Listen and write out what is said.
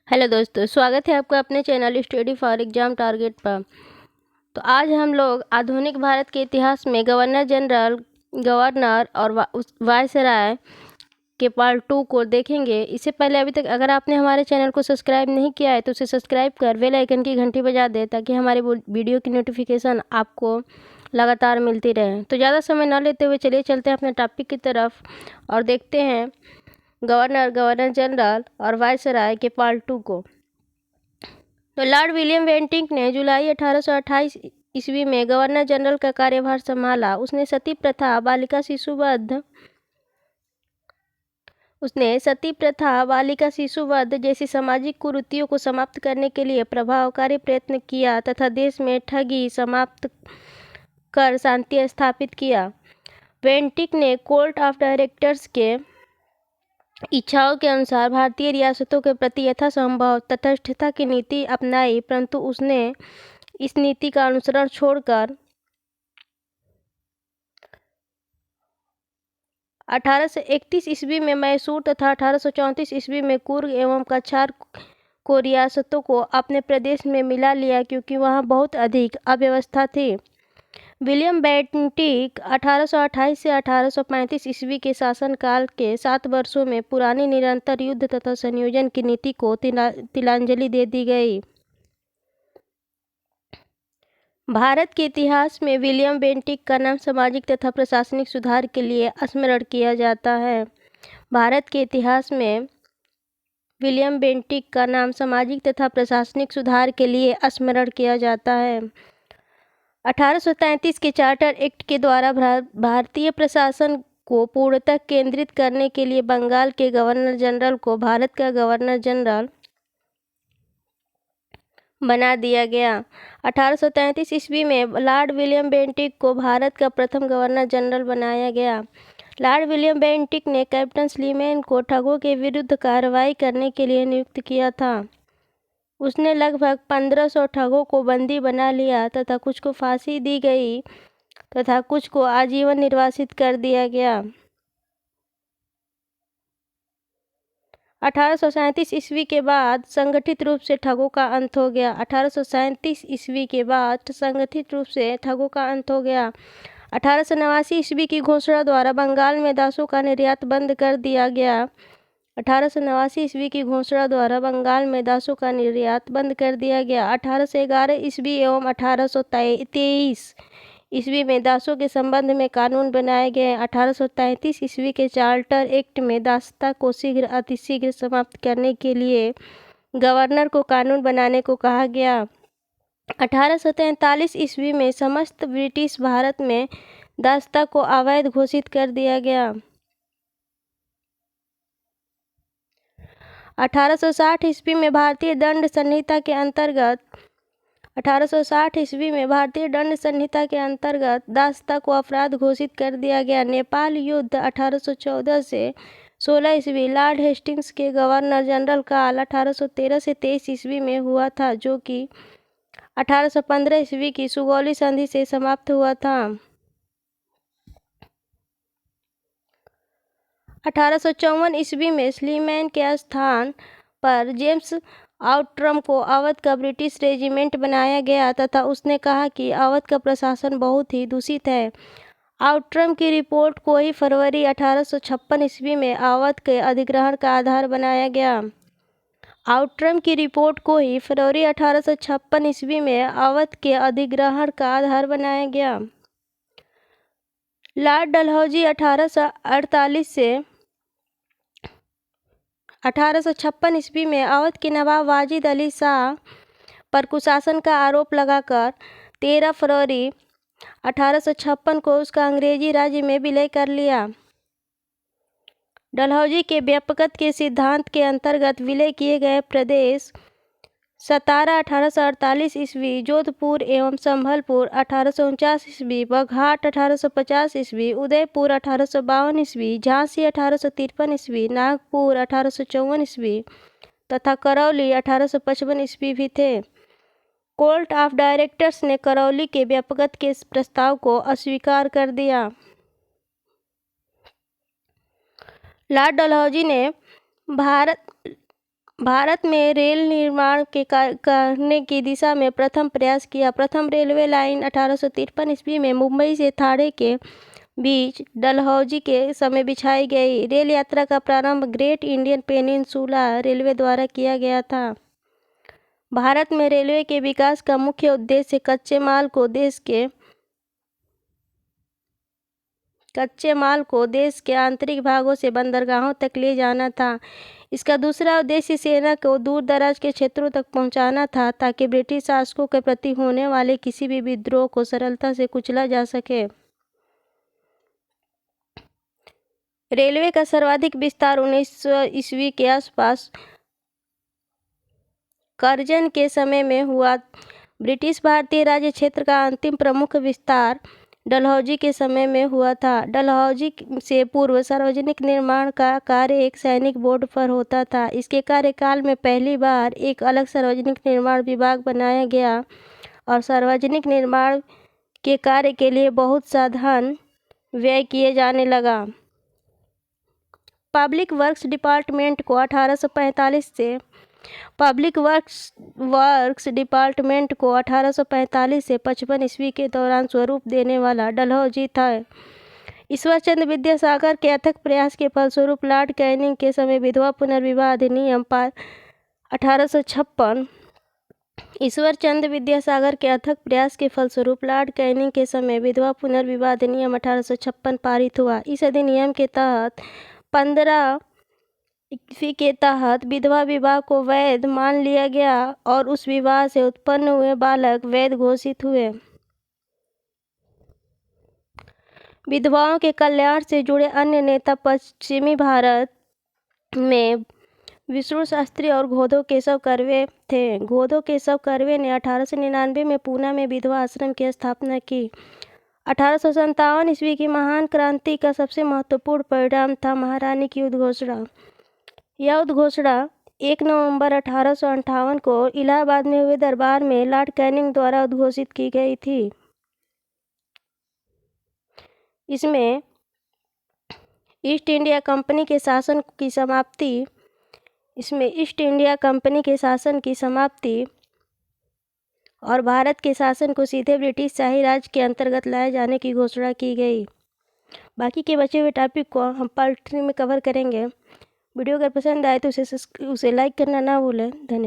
Hello दोस्तों, स्वागत है आपका अपने channel study for exam target पर। तो आज हम लोग आधुनिक भारत के इतिहास में गवर्नर जनरल, गवर्नर और वायसराय के पार्ट 2 को देखेंगे। इससे पहले अभी तक अगर आपने हमारे चैनल को सब्सक्राइब नहीं किया है तो उसे सब्सक्राइब कर बेल आइकन की घंटी बजा दे ताकि हमारे वीडियो की नोटिफिकेशन आपको लगातार मिलती रहे। तो ज़्यादा समय न लेते हुए चलिए चलते हैं अपने टॉपिक की तरफ और देखते हैं गवर्नर, गवर्नर जनरल और वायसराय के पार्ट 2 को। तो लॉर्ड विलियम बेंटिक ने जुलाई 1828 ईस्वी में गवर्नर जनरल का कार्यभार संभाला। उसने सती प्रथा, बालिका शिशुवध जैसी सामाजिक कुरीतियों को समाप्त करने के लिए प्रभावकारी प्रयत्न किया तथा देश में ठगी समाप्त कर शांति स्थापित किया। बेंटिक ने कोर्ट ऑफ डायरेक्टर्स के इच्छाओं के अनुसार भारतीय रियासतों के प्रति यथासंभव तटस्थता की नीति अपनाई, परंतु उसने इस नीति का अनुसरण छोड़कर 1831 ईस्वी में मैसूर तथा 1834 ईस्वी में कुर्ग एवं कछार को रियासतों को अपने प्रदेश में मिला लिया, क्योंकि वहां बहुत अधिक अव्यवस्था थी। विलियम बेंटिक 1828 से 1835 ईस्वी के शासनकाल के 7 वर्षों में पुरानी निरंतर युद्ध तथा संयोजन की नीति को तिलांजलि दे दी गई। भारत के इतिहास में विलियम बेंटिक का नाम सामाजिक तथा प्रशासनिक सुधार के लिए स्मरण किया जाता है। भारत के इतिहास में विलियम बेंटिक का नाम सामाजिक तथा प्रशासनिक सुधार के लिए स्मरण किया जाता है। 1833 के चार्टर एक्ट के द्वारा भारतीय प्रशासन को पूर्णतः केंद्रित करने के लिए बंगाल के गवर्नर जनरल को भारत का गवर्नर जनरल बना दिया गया। 1833 ईस्वी में लॉर्ड विलियम बेंटिक को भारत का प्रथम गवर्नर जनरल बनाया गया। लॉर्ड विलियम बेंटिक ने कैप्टन स्लीमैन को ठगों के विरुद्ध कार्रवाई करने के लिए नियुक्त किया था। उसने लगभग 1500 ठगों को बंदी बना लिया तथा कुछ को फांसी दी गई तथा कुछ को आजीवन निर्वासित कर दिया गया। 1837 ईस्वी के बाद संगठित रूप से ठगों का अंत हो गया। 1837 ईस्वी के बाद संगठित रूप से ठगों का अंत हो गया। 1889 ईस्वी की घोषणा द्वारा बंगाल में दासों का निर्यात बंद कर दिया गया। 1889 ईस्वी की घोषणा द्वारा बंगाल में दासों का निर्यात बंद कर दिया गया। 1811 ईस्वी एवं 1823 ईस्वी में दासों के संबंध में कानून बनाए गए। 1833 ईस्वी के चार्टर एक्ट में दासता को अतिशीघ्र समाप्त करने के लिए गवर्नर को कानून बनाने को कहा गया। 1843 ईस्वी में समस्त ब्रिटिश भारत में दासता को अवैध घोषित कर दिया गया। 1860 ईस्वी में भारतीय दंड संहिता के अंतर्गत दासता को अपराध घोषित कर दिया गया। नेपाल युद्ध 1814 से 16 ईस्वी लॉर्ड हेस्टिंग्स के गवर्नर जनरल काल 1813 से 23 ईस्वी में हुआ था, जो कि 1815 ईस्वी की सुगौली संधि से समाप्त हुआ था। 1854 ईस्वी में स्लीमैन के स्थान पर जेम्स आउट्रम को अवध का ब्रिटिश रेजिमेंट बनाया गया तथा उसने कहा कि अवध का प्रशासन बहुत ही दूषित है। आउट्रम की रिपोर्ट को ही फरवरी 1856 ईस्वी में अवध के अधिग्रहण का आधार बनाया गया। आउट्रम की रिपोर्ट को ही फरवरी 1856 ईस्वी में अवध के अधिग्रहण का आधार बनाया गया। लॉर्ड डलहौजी 1848 से 1856 ईस्वी में अवध के नवाब वाजिद अली शाह पर कुशासन का आरोप लगाकर 13 फरवरी 1856 को उसका अंग्रेजी राज्य में विलय कर लिया। डलहौजी के व्यापकता के सिद्धांत के अंतर्गत विलय किए गए प्रदेश सतारा 1848 ईस्वी, जोधपुर एवं संभलपुर 1849 ईस्वी, बघाट 1850 ईस्वी, उदयपुर 1852 ईस्वी, झांसी 1853 ईस्वी, नागपुर 1854 ईस्वी तथा करौली 1855 ईस्वी भी थे। कोर्ट ऑफ डायरेक्टर्स ने करौली के व्यापकता के प्रस्ताव को अस्वीकार कर दिया। लॉर्ड डलहौजी ने भारत में रेल निर्माण करने की दिशा में प्रथम प्रयास किया। प्रथम रेलवे लाइन 1853 ईस्वी में मुंबई से थाने के बीच डलहौजी के समय बिछाई गई। रेल यात्रा का प्रारंभ ग्रेट इंडियन पेनिनसुला रेलवे द्वारा किया गया था। भारत में रेलवे के विकास का मुख्य उद्देश्य कच्चे माल को देश के आंतरिक भागों से बंदरगाहों तक ले जाना था। इसका दूसरा उद्देश्य सेना को दूर दराज के क्षेत्रों तक पहुंचाना था, ताकि ब्रिटिश शासकों के प्रति होने वाले किसी भी विद्रोह को सरलता से कुचला जा सके। रेलवे का सर्वाधिक विस्तार 1900 ईस्वी के आसपास कर्जन के समय में हुआ। ब्रिटिश भारतीय राज्य क्षेत्र का अंतिम प्रमुख विस्तार डलहौजी के समय में हुआ था। डलहौजी से पूर्व सार्वजनिक निर्माण का कार्य एक सैनिक बोर्ड पर होता था। इसके कार्यकाल में पहली बार एक अलग सार्वजनिक निर्माण विभाग बनाया गया और सार्वजनिक निर्माण के कार्य के लिए बहुत सा धन व्यय किए जाने लगा। पब्लिक वर्क्स डिपार्टमेंट को 1845 से 55 ईस्वी के दौरान स्वरूप देने वाला डलहौजी था। ईश्वर चंद्र विद्यासागर के अथक प्रयास के फलस्वरूप लॉर्ड कैनिंग के समय विधवा पुनर्विवाह अधिनियम 1856 ईश्वर चंद्र विद्यासागर के अथक प्रयास के फलस्वरूप लॉर्ड कैनिंग के समय विधवा पुनर्विवाह अधिनियम 1856 पारित हुआ। इस अधिनियम के तहत 15 ईस्वी के तहत विधवा विवाह को वैध मान लिया गया और उस विवाह से उत्पन्न हुए बालक वैध घोषित हुए। विधवाओं के कल्याण से जुड़े अन्य नेता पश्चिमी भारत में विष्णु शास्त्री और घोदो केशव कर्वे थे। घोदो केशव कर्वे ने 1899 में पूना में विधवा आश्रम की स्थापना की। 1857 ईस्वी की महान क्रांति का सबसे महत्वपूर्ण परिणाम था महारानी की उद्घोषणा। यह उद्घोषणा 1 नवंबर 1858 को इलाहाबाद में हुए दरबार में लॉर्ड कैनिंग द्वारा उद्घोषित की गई थी। इसमें ईस्ट इंडिया कंपनी के शासन की समाप्ति और भारत के शासन को सीधे ब्रिटिश शाही राज के अंतर्गत लाए जाने की घोषणा की गई। बाकी के बचे हुए टॉपिक को हम पार्ट 3 में कवर करेंगे। वीडियो अगर पसंद आए तो उसे लाइक करना ना भूलें। धन्यवाद।